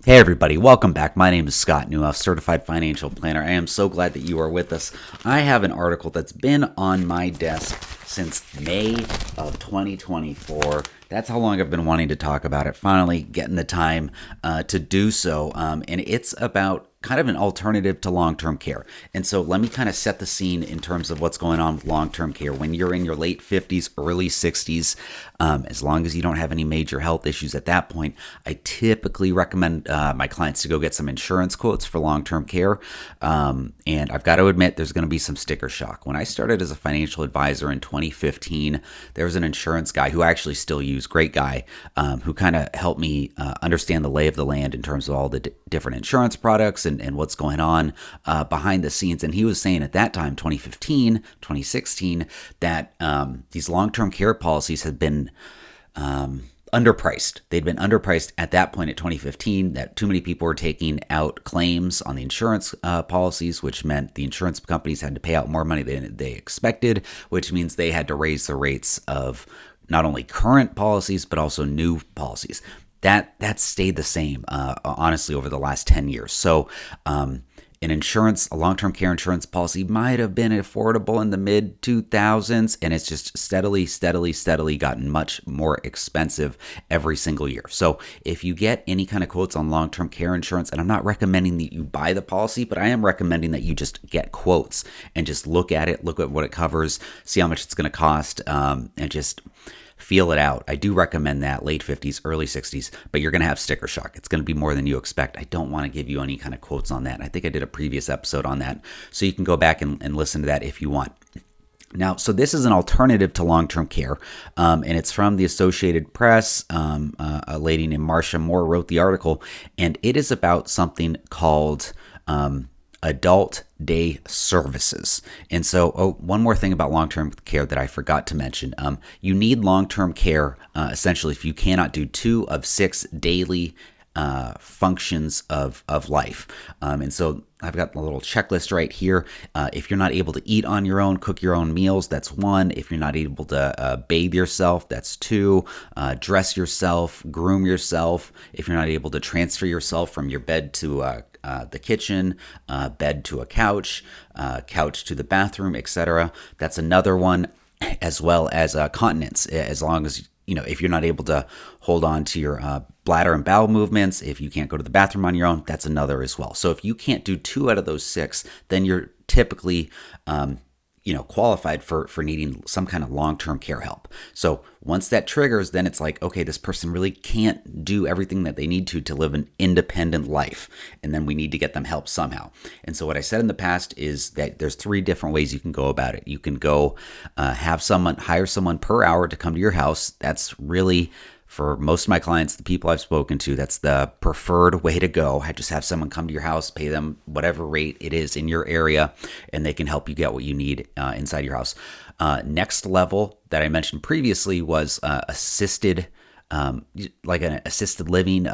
Hey everybody, welcome back. My name is Scott Newhoff, Certified Financial Planner. I am so glad that you are with us. I have an article that's been on my desk since May of 2024. That's how long I've been wanting to talk about it. Finally getting the time to do so. And it's about kind of an alternative to long-term care. And so let me kind of set the scene in terms of what's going on with long-term care. When you're in your late 50s, early 60s, as long as you don't have any major health issues at that point, I typically recommend my clients to go get some insurance quotes for long-term care. And I've got to admit, there's going to be some sticker shock. When I started as a financial advisor in 2015, there was an insurance guy who I actually still use, great guy, who kind of helped me understand the lay of the land in terms of all the different insurance products and what's going on behind the scenes. And he was saying at that time, 2015, 2016, that these long-term care policies had been underpriced. They'd been underpriced at that point at 2015, that too many people were taking out claims on the insurance policies, which meant the insurance companies had to pay out more money than they expected, which means they had to raise the rates of not only current policies, but also new policies. That stayed the same, honestly, over the last 10 years. So a long-term care insurance policy might have been affordable in the mid 2000s, and it's just steadily gotten much more expensive every single year. So if you get any kind of quotes on long-term care insurance, and I'm not recommending that you buy the policy, but I am recommending that you just get quotes and just look at it, look at what it covers, see how much it's going to cost, and just feel it out. I do recommend that late 50s, early 60s, but you're going to have sticker shock. It's going to be more than you expect. I don't want to give you any kind of quotes on that. I think I did a previous episode on that, so you can go back and listen to that if you want. Now, so this is an alternative to long-term care, and it's from the Associated Press. A lady named Marcia Moore wrote the article, and it is about something called adult day services. And so, one more thing about long-term care that I forgot to mention. You need long-term care, essentially, if you cannot do 2 of 6 daily functions of life. And so I've got a little checklist right here. If you're not able to eat on your own, cook your own meals, that's 1. If you're not able to bathe yourself, that's 2. Dress yourself, groom yourself. If you're not able to transfer yourself from your bed to the kitchen, bed to a couch, couch to the bathroom, etc. That's another one, as well as continence. As long as, if you're not able to hold on to your bladder and bowel movements, if you can't go to the bathroom on your own, that's another as well. So if you can't do 2 out of those 6, then you're typically qualified for needing some kind of long-term care help. So once that triggers, then it's like, okay, this person really can't do everything that they need to live an independent life. And then we need to get them help somehow. And so what I said in the past is that there's 3 different ways you can go about it. You can go hire someone per hour to come to your house. That's really, for most of my clients, the people I've spoken to, that's the preferred way to go. I just have someone come to your house, pay them whatever rate it is in your area, and they can help you get what you need inside your house. Next level that I mentioned previously was assisted, like an assisted living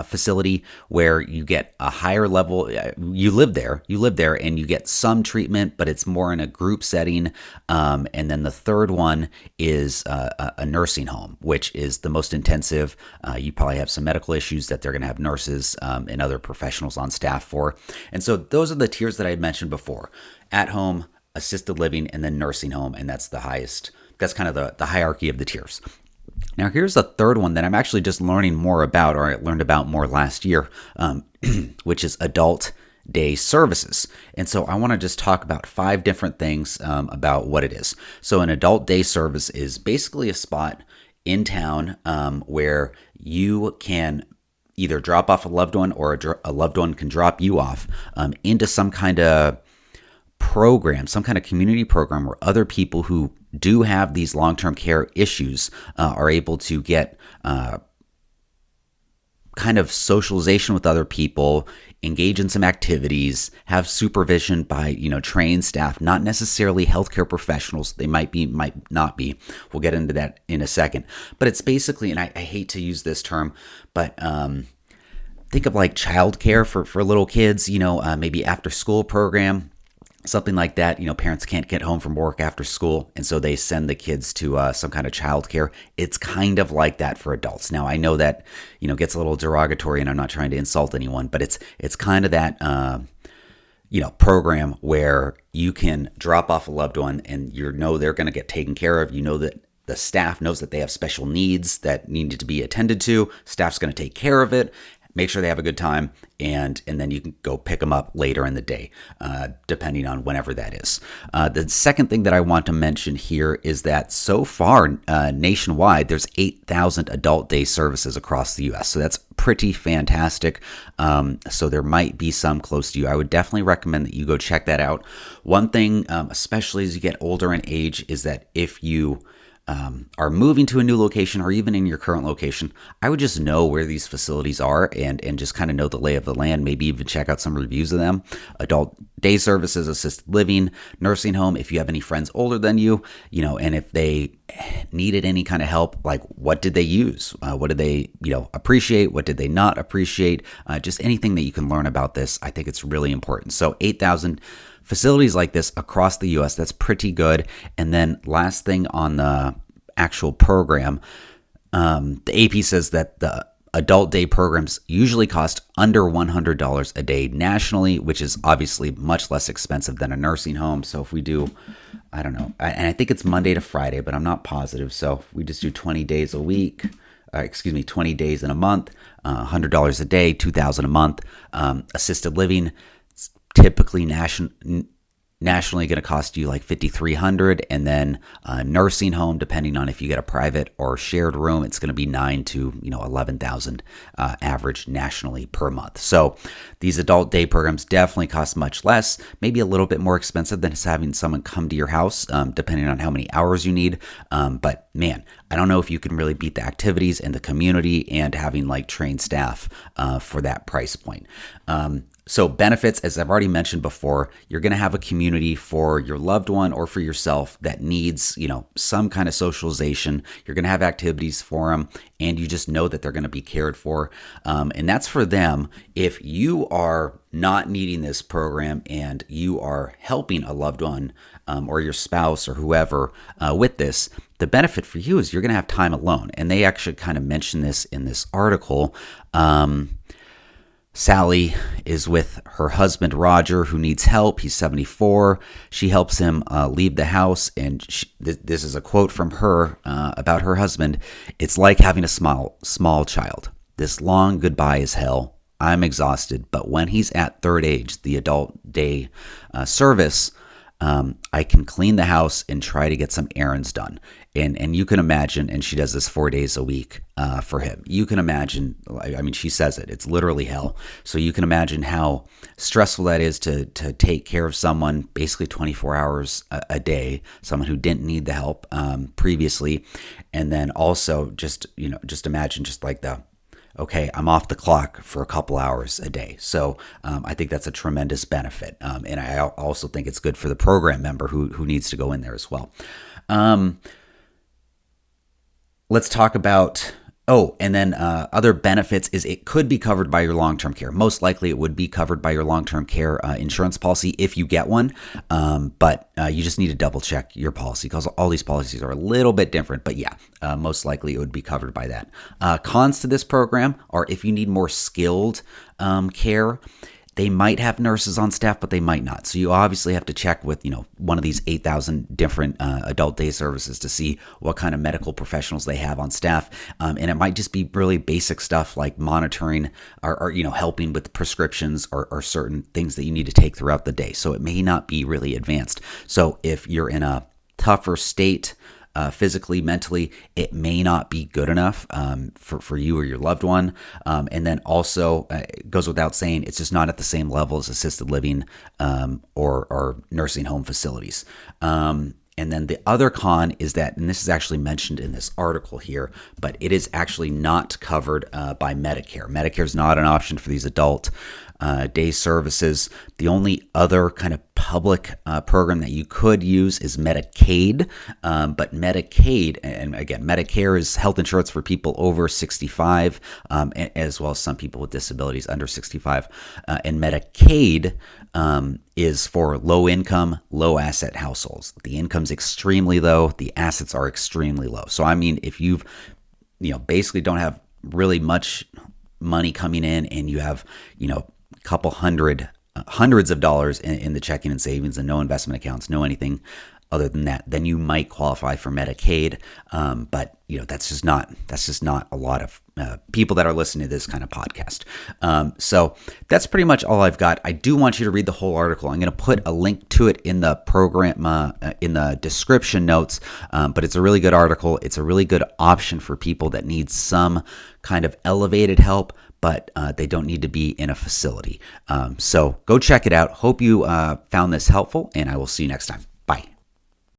facility, where you get a higher level. You live there, and you get some treatment, but it's more in a group setting. And then the third one is a nursing home, which is the most intensive. You probably have some medical issues that they're going to have nurses and other professionals on staff for. And so those are the tiers that I mentioned before: at home, assisted living, and then nursing home. And that's the highest. That's kind of the hierarchy of the tiers. Now, here's the third one that I'm actually just learning more about, or I learned about more last year, which is adult day services. And so I want to just talk about 5 different things about what it is. So an adult day service is basically a spot in town where you can either drop off a loved one, or a loved one can drop you off into some kind of program, some kind of community program, where other people who do have these long-term care issues are able to get kind of socialization with other people, engage in some activities, have supervision by, trained staff, not necessarily healthcare professionals. They might be, might not be. We'll get into that in a second. But it's basically, and I hate to use this term, but think of like childcare for little kids, maybe after school program. something like that. Parents can't get home from work after school, and so they send the kids to some kind of childcare. It's kind of like that for adults. Now, I know that gets a little derogatory, and I'm not trying to insult anyone, but it's kind of that program where you can drop off a loved one, and they're going to get taken care of. That the staff knows that they have special needs that need to be attended to. Staff's going to take care of it, make sure they have a good time, and then you can go pick them up later in the day, depending on whenever that is. The second thing that I want to mention here is that so far, nationwide, there's 8,000 adult day services across the U.S., so that's pretty fantastic. So there might be some close to you. I would definitely recommend that you go check that out. One thing, especially as you get older in age, is that if you are moving to a new location, or even in your current location, I would just know where these facilities are and just kind of know the lay of the land, maybe even check out some reviews of them. Adult day services, assisted living, nursing home, if you have any friends older than you, and if they needed any kind of help, like what did they use? What did they, appreciate? What did they not appreciate? Just anything that you can learn about this. I think it's really important. So 8,000 facilities like this across the U.S., that's pretty good. And then last thing on the actual program, the AP says that the adult day programs usually cost under $100 a day nationally, which is obviously much less expensive than a nursing home. So if we do, I don't know, and I think it's Monday to Friday, but I'm not positive. So if we just do 20 days a week, 20 days in a month, $100 a day, $2,000 a month. Assisted living, typically nationally going to cost you like $5,300, and then nursing home, depending on if you get a private or shared room, it's going to be $9,000 to $11,000 average nationally per month. So these adult day programs definitely cost much less, maybe a little bit more expensive than just having someone come to your house, depending on how many hours you need. But man, I don't know if you can really beat the activities and the community and having like trained staff for that price point. So benefits, as I've already mentioned before, you're going to have a community for your loved one or for yourself that needs, some kind of socialization. You're going to have activities for them, and you just know that they're going to be cared for. And that's for them. If you are not needing this program and you are helping a loved one or your spouse or whoever with this, the benefit for you is you're going to have time alone. And they actually kind of mention this in this article. Sally is with her husband, Roger, who needs help. He's 74. She helps him leave the house. And this is a quote from her about her husband. "It's like having a small child. This long goodbye is hell. I'm exhausted. But when he's at third age, the adult day service, I can clean the house and try to get some errands done." And you can imagine, and she does this 4 days a week for him. You can imagine, I mean, she says it, it's literally hell. So you can imagine how stressful that is to take care of someone basically 24 hours a day, someone who didn't need the help previously. And then also just imagine just like okay, I'm off the clock for a couple hours a day. So I think that's a tremendous benefit. And I also think it's good for the program member who needs to go in there as well. Let's talk about, and then other benefits is it could be covered by your long-term care. Most likely it would be covered by your long-term care insurance policy if you get one, but you just need to double check your policy because all these policies are a little bit different. But yeah, most likely it would be covered by that. Cons to this program are if you need more skilled care, they might have nurses on staff, but they might not. So you obviously have to check with, one of these 8,000 different adult day services to see what kind of medical professionals they have on staff. And it might just be really basic stuff like monitoring or helping with prescriptions or certain things that you need to take throughout the day. So it may not be really advanced. So if you're in a tougher state, physically, mentally, it may not be good enough for you or your loved one. And then also, it goes without saying, it's just not at the same level as assisted living or nursing home facilities. And then the other con is that, and this is actually mentioned in this article here, but it is actually not covered by Medicare. Medicare is not an option for these adult day services. The only other kind of public program that you could use is Medicaid, but Medicaid, and again, Medicare is health insurance for people over 65, as well as some people with disabilities under 65, and Medicaid is for low income, low asset households. The income's extremely low, the assets are extremely low. So I mean, if you've basically don't have really much money coming in, and you have a couple hundreds of dollars in the checking and savings and no investment accounts, no anything other than that, then you might qualify for Medicaid. But that's just not a lot of people that are listening to this kind of podcast. So that's pretty much all I've got. I do want you to read the whole article. I'm going to put a link to it in the program, in the description notes. But it's a really good article. It's a really good option for people that need some kind of elevated help, but they don't need to be in a facility. So go check it out. Hope you found this helpful, and I will see you next time.